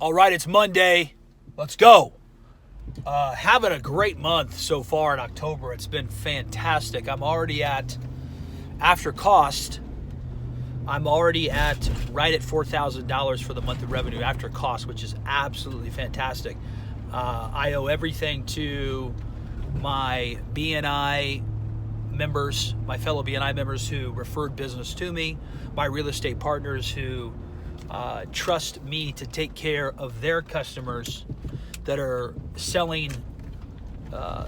All right, it's Monday. Let's go. Having a great month so far in October. It's been fantastic. I'm already after cost, I'm already right at $4,000 for the month of revenue after cost, which is absolutely fantastic. I owe everything to my BNI members, my fellow BNI members who referred business to me, my real estate partners who trust me to take care of their customers that are selling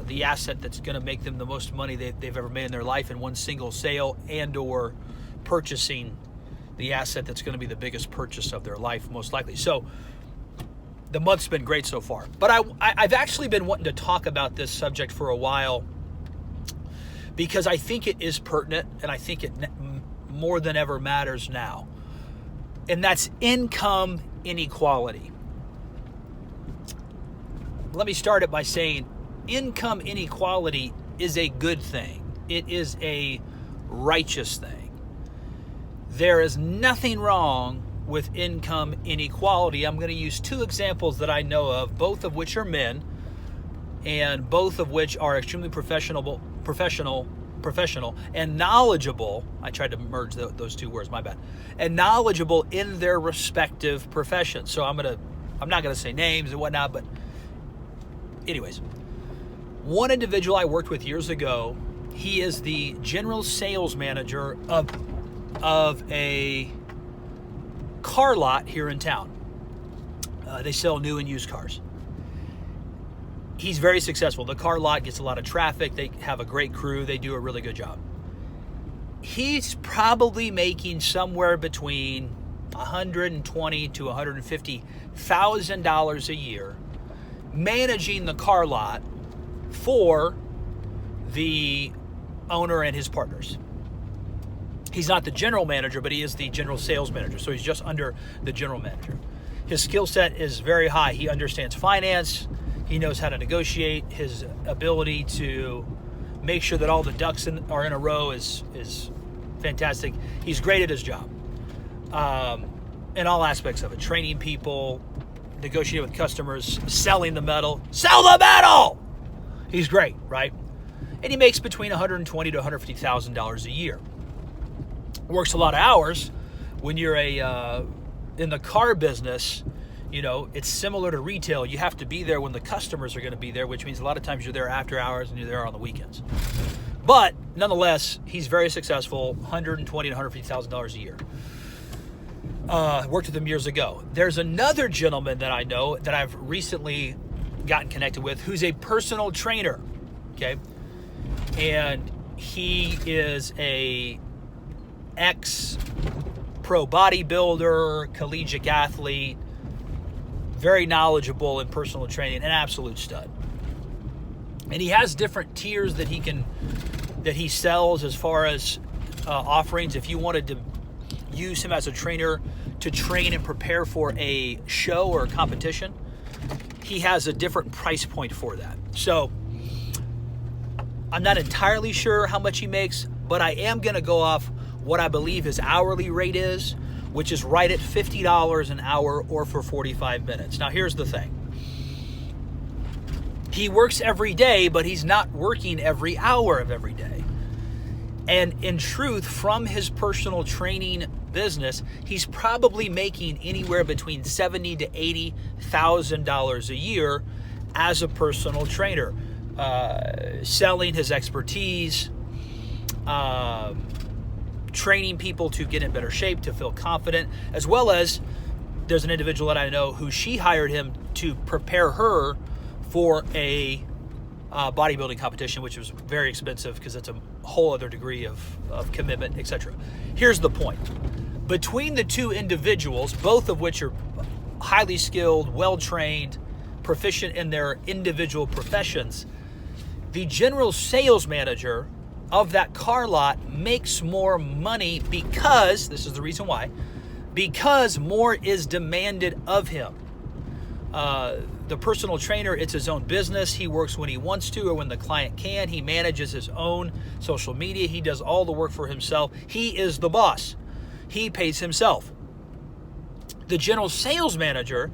the asset that's going to make them the most money they've ever made in their life in one single sale, and or purchasing the asset that's going to be the biggest purchase of their life, most likely. So the month's been great so far. But I've actually been wanting to talk about this subject for a while because I think it is pertinent, and I think it more than ever matters now. And that's income inequality. Let me start it by saying income inequality is a good thing. It is a righteous thing. There is nothing wrong with income inequality. I'm going to use two examples that I know of, both of which are men, and both of which are extremely professional and knowledgeable. I tried to merge those two words, my bad. And knowledgeable in their respective professions. So I'm not gonna say names and whatnot, but anyways, one individual I worked with years ago, he is the general sales manager of a car lot here in town. They sell new and used cars. He's very successful. The car lot gets a lot of traffic. They have a great crew. They do a really good job. He's probably making somewhere between $120,000 to $150,000 a year managing the car lot for the owner and his partners. He's not the general manager, but he is the general sales manager. So he's just under the general manager. His skill set is very high. He understands finance. He knows how to negotiate. His ability to make sure that all the ducks are in a row is fantastic. He's great at his job in all aspects of it. Training people, negotiating with customers, selling the metal. Sell the metal! He's great, right? And he makes between $120,000 to $150,000 a year. Works a lot of hours. When you're in the car business, you know, it's similar to retail. You have to be there when the customers are going to be there, which means a lot of times you're there after hours and you're there on the weekends. But nonetheless, he's very successful, $120,000 to $150,000 a year. Worked with him years ago. There's another gentleman that I know that I've recently gotten connected with who's a personal trainer, okay? And he is a ex-pro bodybuilder, collegiate athlete, very knowledgeable in personal training, an absolute stud. And he has different tiers that he sells as far as offerings. If you wanted to use him as a trainer to train and prepare for a show or a competition, he has a different price point for that. So I'm not entirely sure how much he makes, but I am going to go off what I believe his hourly rate is, which is right at $50 an hour or for 45 minutes. Now, here's the thing. He works every day, but he's not working every hour of every day. And in truth, from his personal training business, he's probably making anywhere between $70,000 to $80,000 a year as a personal trainer, selling his expertise, training people to get in better shape, to feel confident, as well as there's an individual that I know who she hired him to prepare her for a bodybuilding competition, which was very expensive because it's a whole other degree of commitment, etc. Here's the point. Between the two individuals, both of which are highly skilled, well-trained, proficient in their individual professions, the general sales manager of that car lot makes more money because, this is the reason why, because more is demanded of him. The personal trainer, it's his own business. He works when he wants to or when the client can. He manages his own social media. He does all the work for himself. He is the boss. He pays himself. The general sales manager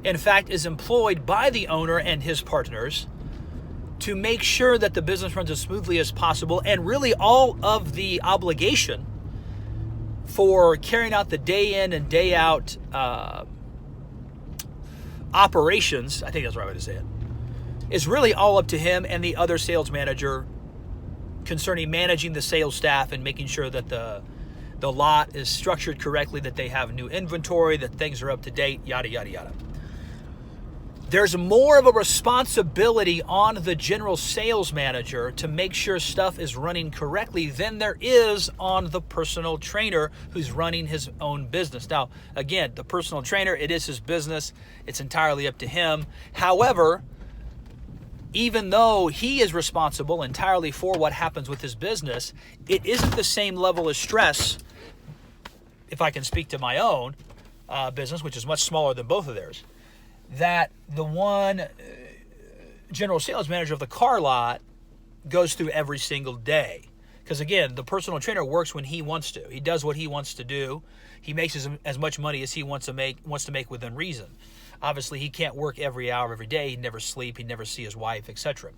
in fact, is employed by the owner and his partners to make sure that the business runs as smoothly as possible, and really all of the obligation for carrying out the day in and day out operations, I think that's the right way to say it, is really all up to him and the other sales manager concerning managing the sales staff and making sure that the lot is structured correctly, that they have new inventory, that things are up to date, yada, yada, yada. There's more of a responsibility on the general sales manager to make sure stuff is running correctly than there is on the personal trainer who's running his own business. Now, again, the personal trainer, it is his business. It's entirely up to him. However, even though he is responsible entirely for what happens with his business, it isn't the same level of stress, if I can speak to my own business, which is much smaller than both of theirs, that the one general sales manager of the car lot goes through every single day. Because again, the personal trainer works when he wants to. He does what he wants to do. He makes as much money as he wants to make within reason. Obviously, he can't work every hour every day. He'd never sleep. He'd never see his wife, etc.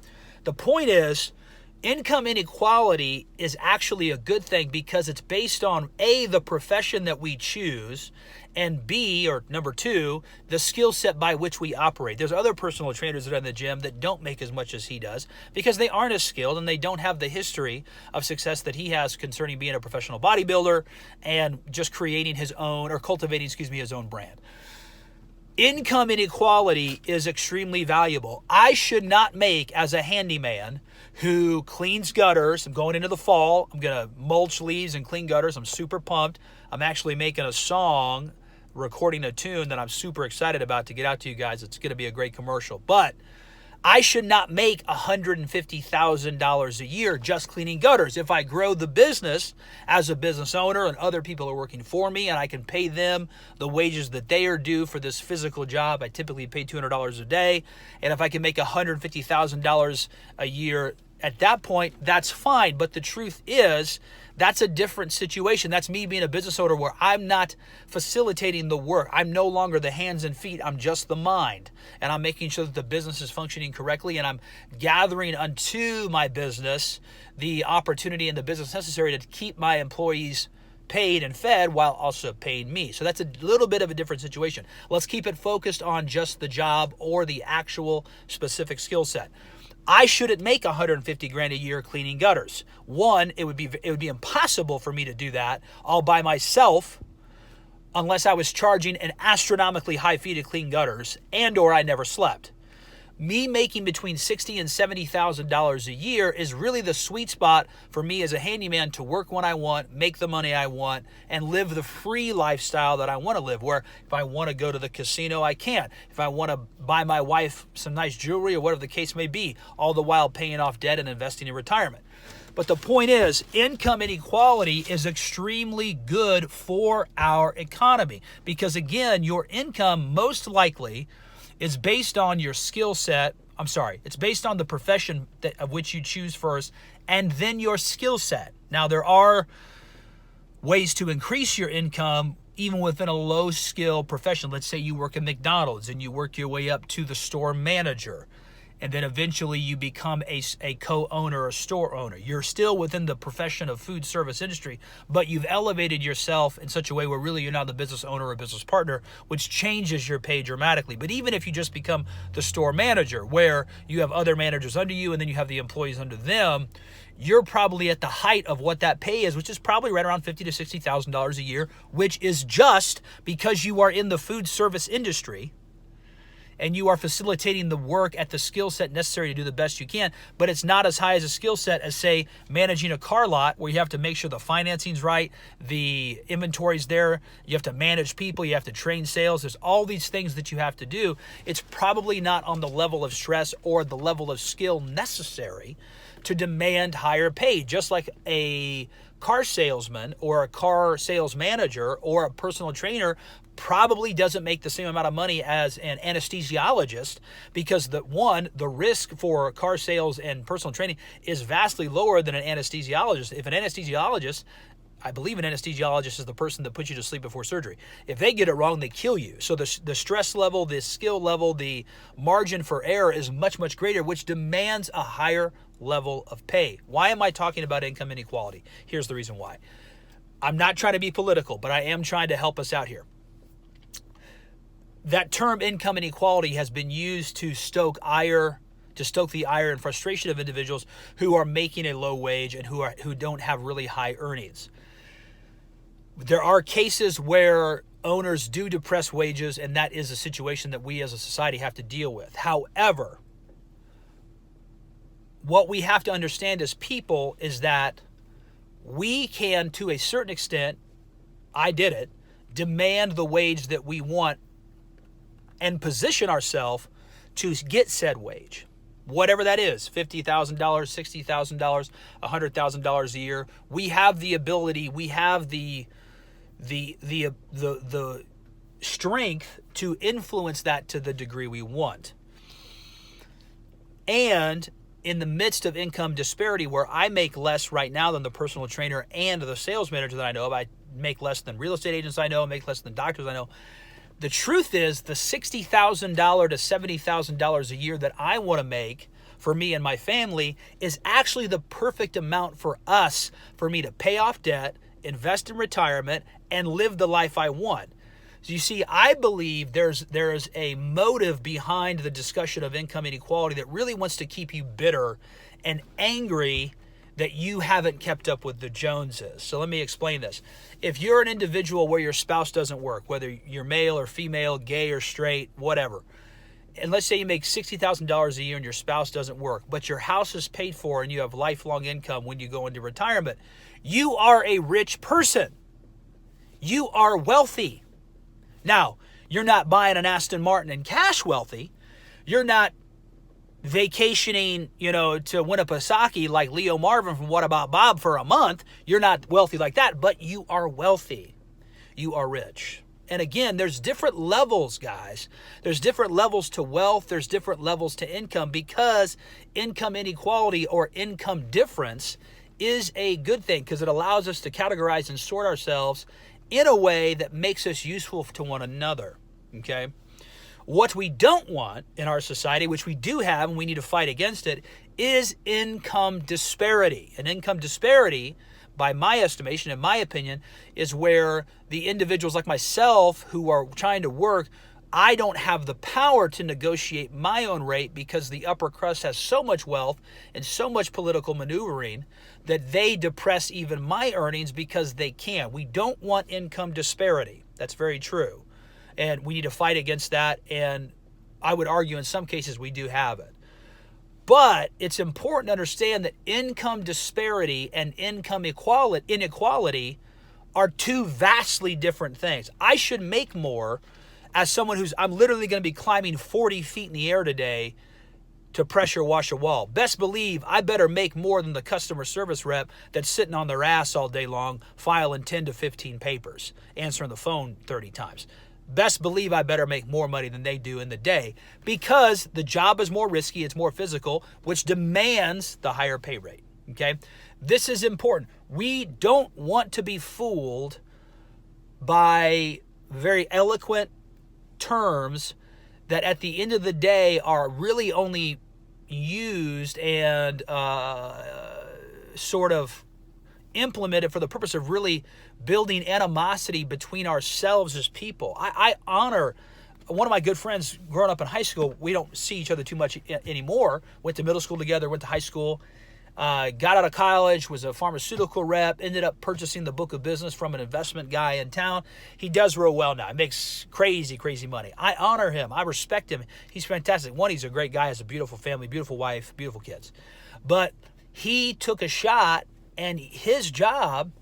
The point is, income inequality is actually a good thing because it's based on A, the profession that we choose, and B, or number two, the skill set by which we operate. There's other personal trainers that are in the gym that don't make as much as he does because they aren't as skilled and they don't have the history of success that he has concerning being a professional bodybuilder and just creating his own, or cultivating, his own brand. Income inequality is extremely valuable. I should not make, as a handyman who cleans gutters, I'm going into the fall, I'm going to mulch leaves and clean gutters, I'm super pumped. I'm actually making a song, recording a tune that I'm super excited about to get out to you guys. It's going to be a great commercial. But I should not make $150,000 a year just cleaning gutters. If I grow the business as a business owner and other people are working for me and I can pay them the wages that they are due for this physical job, I typically pay $200 a day. And if I can make $150,000 a year at that point, that's fine. But the truth is, that's a different situation. That's me being a business owner where I'm not facilitating the work. I'm no longer the hands and feet. I'm just the mind. And I'm making sure that the business is functioning correctly. And I'm gathering unto my business the opportunity and the business necessary to keep my employees paid and fed while also paying me. So that's a little bit of a different situation. Let's keep it focused on just the job or the actual specific skill set. I shouldn't make $150,000 a year cleaning gutters. One, it would be impossible for me to do that all by myself unless I was charging an astronomically high fee to clean gutters and or I never slept. Me making between $60,000 and $70,000 a year is really the sweet spot for me as a handyman to work when I want, make the money I want, and live the free lifestyle that I want to live, where if I want to go to the casino, I can. If I want to buy my wife some nice jewelry or whatever the case may be, all the while paying off debt and investing in retirement. But the point is, income inequality is extremely good for our economy because, again, your income most likely is based on your skill set. It's based on the profession of which you choose first and then your skill set. Now, there are ways to increase your income even within a low skill profession. Let's say you work at McDonald's and you work your way up to the store manager. And then eventually you become a co-owner or store owner. You're still within the profession of food service industry, but you've elevated yourself in such a way where really you're now the business owner or business partner, which changes your pay dramatically. But even if you just become the store manager, where you have other managers under you and then you have the employees under them, you're probably at the height of what that pay is, which is probably right around $50,000 to $60,000 a year, which is just because you are in the food service industry and you are facilitating the work at the skill set necessary to do the best you can, but it's not as high as a skill set as, say, managing a car lot where you have to make sure the financing's right, the inventory's there, you have to manage people, you have to train sales, there's all these things that you have to do. It's probably not on the level of stress or the level of skill necessary to demand higher pay, just like a car salesman or a car sales manager or a personal trainer probably doesn't make the same amount of money as an anesthesiologist because the risk for car sales and personal training is vastly lower than an anesthesiologist. If an anesthesiologist, I believe an anesthesiologist is the person that puts you to sleep before surgery. If they get it wrong, they kill you. So the stress level, the skill level, the margin for error is much, much greater, which demands a higher level of pay. Why am I talking about income inequality? Here's the reason why. I'm not trying to be political, but I am trying to help us out here. That term income inequality has been used to stoke the ire and frustration of individuals who are making a low wage and who don't have really high earnings. There are cases where owners do depress wages, and that is a situation that we as a society have to deal with. However, what we have to understand as people is that we can, to a certain extent, I did it, demand the wage that we want and position ourselves to get said wage. Whatever that is, $50,000, $60,000, $100,000 a year. We have the ability, we have the strength to influence that to the degree we want. And in the midst of income disparity, where I make less right now than the personal trainer and the sales manager that I know of, I make less than real estate agents I know, make less than doctors I know. The truth is the $60,000 to $70,000 a year that I want to make for me and my family is actually the perfect amount for us, for me to pay off debt, invest in retirement, and live the life I want. So you see, I believe there's a motive behind the discussion of income inequality that really wants to keep you bitter and angry that you haven't kept up with the Joneses. So let me explain this. If you're an individual where your spouse doesn't work, whether you're male or female, gay or straight, whatever, and let's say you make $60,000 a year and your spouse doesn't work, but your house is paid for and you have lifelong income when you go into retirement, you are a rich person. You are wealthy. Now, you're not buying an Aston Martin in cash wealthy. You're not vacationing, to Winnipesaukee like Leo Marvin from What About Bob for a month. You're not wealthy like that, but you are wealthy. You are rich. And again, there's different levels, guys. There's different levels to wealth. There's different levels to income, because income inequality or income difference is a good thing, because it allows us to categorize and sort ourselves in a way that makes us useful to one another. Okay? What we don't want in our society, which we do have and we need to fight against it, is income disparity. And income disparity, by my estimation, in my opinion, is where the individuals like myself who are trying to work, I don't have the power to negotiate my own rate because the upper crust has so much wealth and so much political maneuvering that they depress even my earnings because they can. We don't want income disparity. That's very true. And we need to fight against that. And I would argue in some cases we do have it. But it's important to understand that income disparity and income inequality are two vastly different things. I should make more as someone I'm literally going to be climbing 40 feet in the air today to pressure wash a wall. Best believe I better make more than the customer service rep that's sitting on their ass all day long, filing 10 to 15 papers, answering the phone 30 times. Best believe I better make more money than they do in the day, because the job is more risky, it's more physical, which demands the higher pay rate. Okay? This is important. We don't want to be fooled by very eloquent terms that at the end of the day are really only used and sort of implemented for the purpose of really building animosity between ourselves as people. I honor one of my good friends growing up in high school. We don't see each other too much anymore. Went to middle school together, went to high school, got out of college, was a pharmaceutical rep, ended up purchasing the book of business from an investment guy in town. He does real well now. He makes crazy, crazy money. I honor him. I respect him. He's fantastic. One, he's a great guy, has a beautiful family, beautiful wife, beautiful kids. But he took a shot, and his job,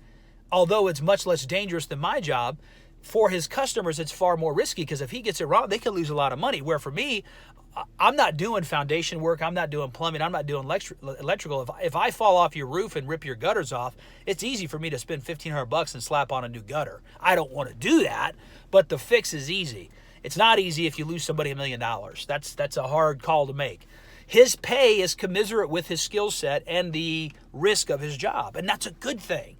although it's much less dangerous than my job, for his customers, it's far more risky, because if he gets it wrong, they could lose a lot of money. Where for me, I'm not doing foundation work. I'm not doing plumbing. I'm not doing electrical. If I fall off your roof and rip your gutters off, it's easy for me to spend $1,500 and slap on a new gutter. I don't want to do that, but the fix is easy. It's not easy if you lose somebody $1 million. That's a hard call to make. His pay is commensurate with his skill set and the risk of his job, and that's a good thing.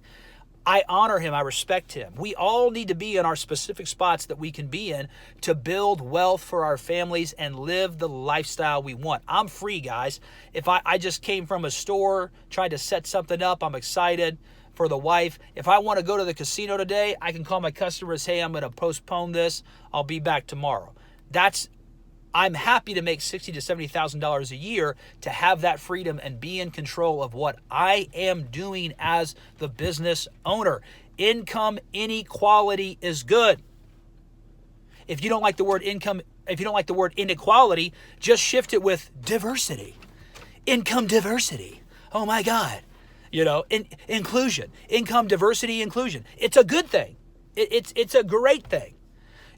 I honor him. I respect him. We all need to be in our specific spots that we can be in to build wealth for our families and live the lifestyle we want. I'm free, guys. If I just came from a store, tried to set something up, I'm excited for the wife. If I want to go to the casino today, I can call my customers, hey, I'm going to postpone this. I'll be back tomorrow. I'm happy to make $60,000 to $70,000 a year to have that freedom and be in control of what I am doing as the business owner. Income inequality is good. If you don't like the word inequality, just shift it with diversity. Income diversity. Oh my God. Inclusion, income diversity, inclusion. It's a good thing. It's a great thing.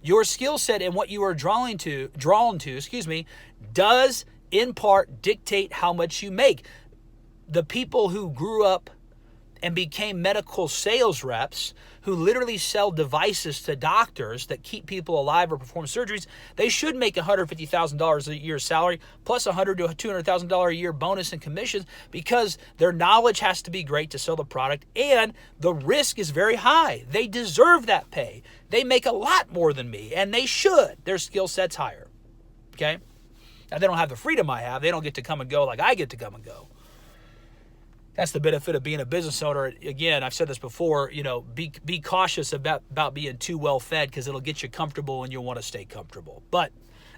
Your skill set and what you are drawn to, does in part dictate how much you make. The people who grew up and became medical sales reps, who literally sell devices to doctors that keep people alive or perform surgeries, they should make $150,000 a year salary plus $100,000 to $200,000 a year bonus and commissions, because their knowledge has to be great to sell the product and the risk is very high. They deserve that pay. They make a lot more than me, and they should. Their skill set's higher. Okay? Now, they don't have the freedom I have. They don't get to come and go like I get to come and go. That's the benefit of being a business owner. Again, I've said this before, be cautious about being too well fed, because it'll get you comfortable and you'll want to stay comfortable. But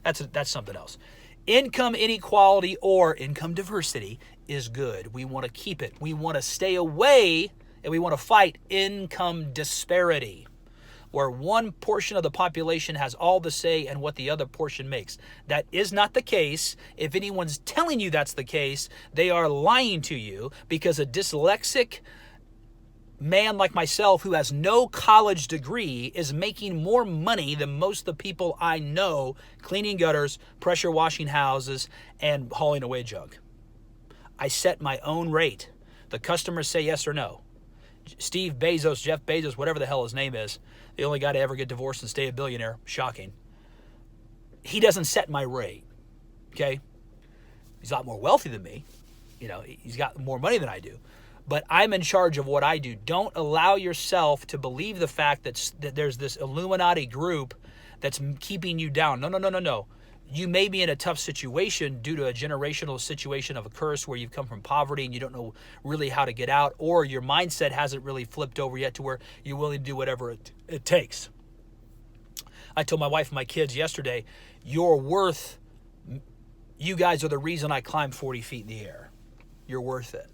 that's something else. Income inequality or income diversity is good. We want to keep it. We want to stay away, and we want to fight income disparity, where one portion of the population has all the say in what the other portion makes. That is not the case. If anyone's telling you that's the case, they are lying to you, because a dyslexic man like myself who has no college degree is making more money than most of the people I know cleaning gutters, pressure washing houses, and hauling away junk. I set my own rate. The customers say yes or no. Steve Bezos, Jeff Bezos, whatever the hell his name is, the only guy to ever get divorced and stay a billionaire. Shocking. He doesn't set my rate. Okay? He's a lot more wealthy than me. He's got more money than I do. But I'm in charge of what I do. Don't allow yourself to believe the fact that there's this Illuminati group that's keeping you down. No. You may be in a tough situation due to a generational situation of a curse where you've come from poverty and you don't know really how to get out, or your mindset hasn't really flipped over yet to where you're willing to do whatever it takes. I told my wife and my kids yesterday, you're worth, you guys are the reason I climbed 40 feet in the air. You're worth it,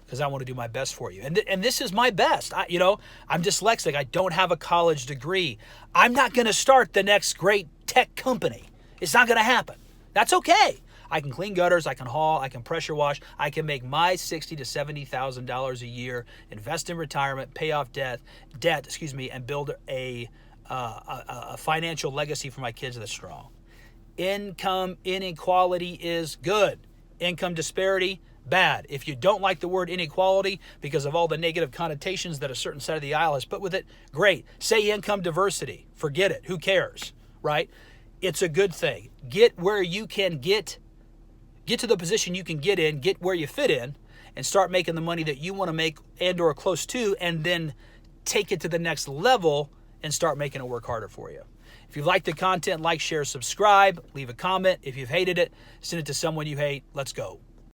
because I want to do my best for you. And this is my best. I'm dyslexic. I don't have a college degree. I'm not going to start the next great tech company. It's not going to happen. That's okay. I can clean gutters, I can haul, I can pressure wash, I can make my $60,000 to $70,000 a year, invest in retirement, pay off debt, and build a financial legacy for my kids that's strong. Income inequality is good. Income disparity, bad. If you don't like the word inequality because of all the negative connotations that a certain side of the aisle has put with it, great. Say income diversity. Forget it. Who cares, right? It's a good thing. Get where you can get to the position you can get in, get where you fit in, and start making the money that you want to make and or close to, and then take it to the next level and start making it work harder for you. If you've liked the content, like, share, subscribe, leave a comment. If you've hated it, send it to someone you hate. Let's go.